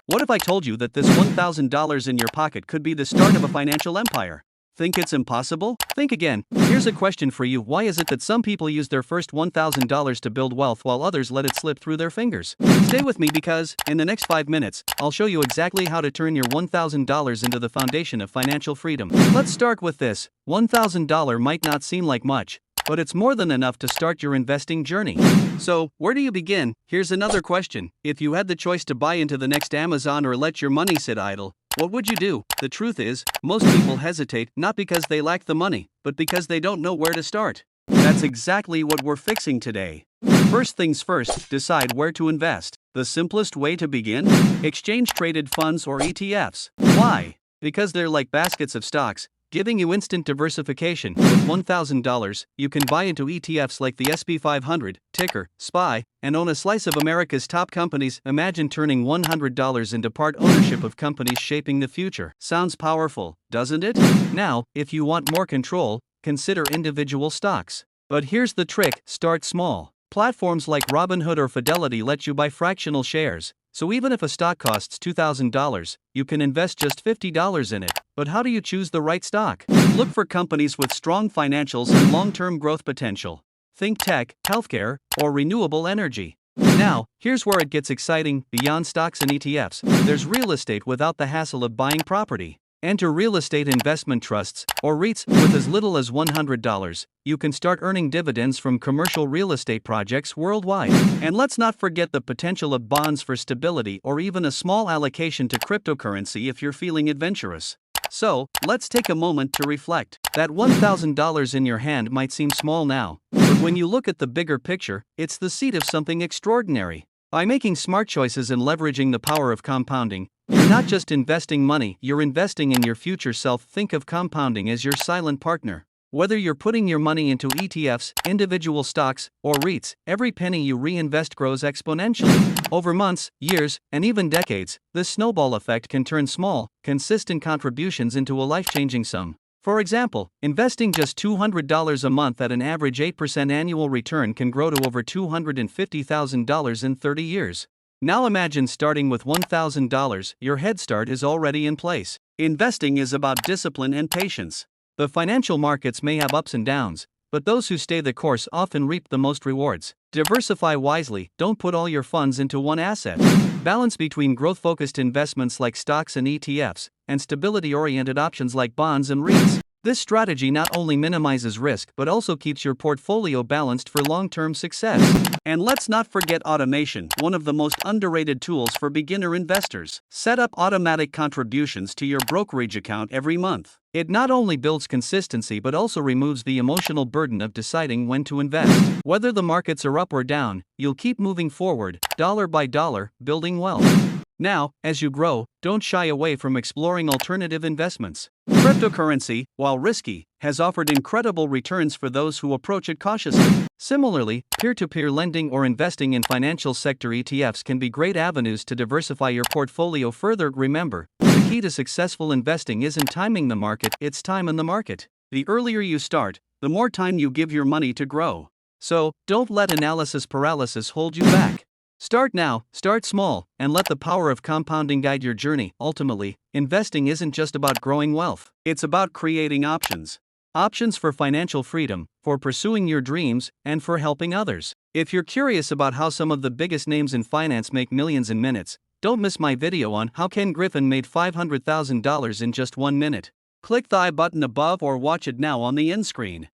What if I told you that this $1,000 in your pocket could be the start of a financial empire? Think it's impossible? Think again. Here's a question for you. Why is it that some people use their first $1,000 to build wealth while others let it slip through their fingers? Stay with me because, in the next 5 minutes, I'll show you exactly how to turn your $1,000 into the foundation of financial freedom. Let's start with this. $1,000 might not seem like much, but it's more than enough to start your investing journey. So, where do you begin? Here's another question. If you had the choice to buy into the next Amazon or let your money sit idle, what would you do? The truth is, most people hesitate not because they lack the money, but because they don't know where to start. That's exactly what we're fixing today. First things first, decide where to invest. The simplest way to begin? Exchange-traded funds or ETFs. Why? Because they're like baskets of stocks, giving you instant diversification. With $1,000, you can buy into ETFs like the SP 500, ticker, SPY, and own a slice of America's top companies. Imagine turning $100 into part ownership of companies shaping the future. Sounds powerful, doesn't it? Now, if you want more control, consider individual stocks. But here's the trick, start small. Platforms like Robinhood or Fidelity let you buy fractional shares. So even if a stock costs $2,000, you can invest just $50 in it. But how do you choose the right stock? Look for companies with strong financials and long-term growth potential. Think tech, healthcare, or renewable energy. Now, here's where it gets exciting. Beyond stocks and ETFs, there's real estate without the hassle of buying property. Enter real estate investment trusts, or REITs, with as little as $100. You can start earning dividends from commercial real estate projects worldwide. And let's not forget the potential of bonds for stability or even a small allocation to cryptocurrency if you're feeling adventurous. So, let's take a moment to reflect. That $1,000 in your hand might seem small now, but when you look at the bigger picture, it's the seed of something extraordinary. By making smart choices and leveraging the power of compounding, you're not just investing money, you're investing in your future self. Think of compounding as your silent partner. Whether you're putting your money into ETFs, individual stocks, or REITs, every penny you reinvest grows exponentially. Over months, years, and even decades, this snowball effect can turn small, consistent contributions into a life-changing sum. For example, investing just $200 a month at an average 8% annual return can grow to over $250,000 in 30 years. Now imagine starting with $1,000, your head start is already in place. Investing is about discipline and patience. The financial markets may have ups and downs, but those who stay the course often reap the most rewards. Diversify wisely, don't put all your funds into one asset. Balance between growth-focused investments like stocks and ETFs, and stability-oriented options like bonds and REITs. This strategy not only minimizes risk but also keeps your portfolio balanced for long-term success. And let's not forget automation, one of the most underrated tools for beginner investors. Set up automatic contributions to your brokerage account every month. It not only builds consistency but also removes the emotional burden of deciding when to invest. Whether the markets are up or down, you'll keep moving forward, dollar by dollar, building wealth. Now, as you grow, don't shy away from exploring alternative investments. Cryptocurrency, while risky, has offered incredible returns for those who approach it cautiously. Similarly, peer-to-peer lending or investing in financial sector ETFs can be great avenues to diversify your portfolio further. Remember, the key to successful investing isn't timing the market, it's time in the market. The earlier you start, the more time you give your money to grow. So, don't let analysis paralysis hold you back. Start now, start small, and let the power of compounding guide your journey. Ultimately, investing isn't just about growing wealth, it's about creating options. Options for financial freedom, for pursuing your dreams, and for helping others. If you're curious about how some of the biggest names in finance make millions in minutes, don't miss my video on how Ken Griffin made $500,000 in just 1 minute. Click the I button above or watch it now on the end screen.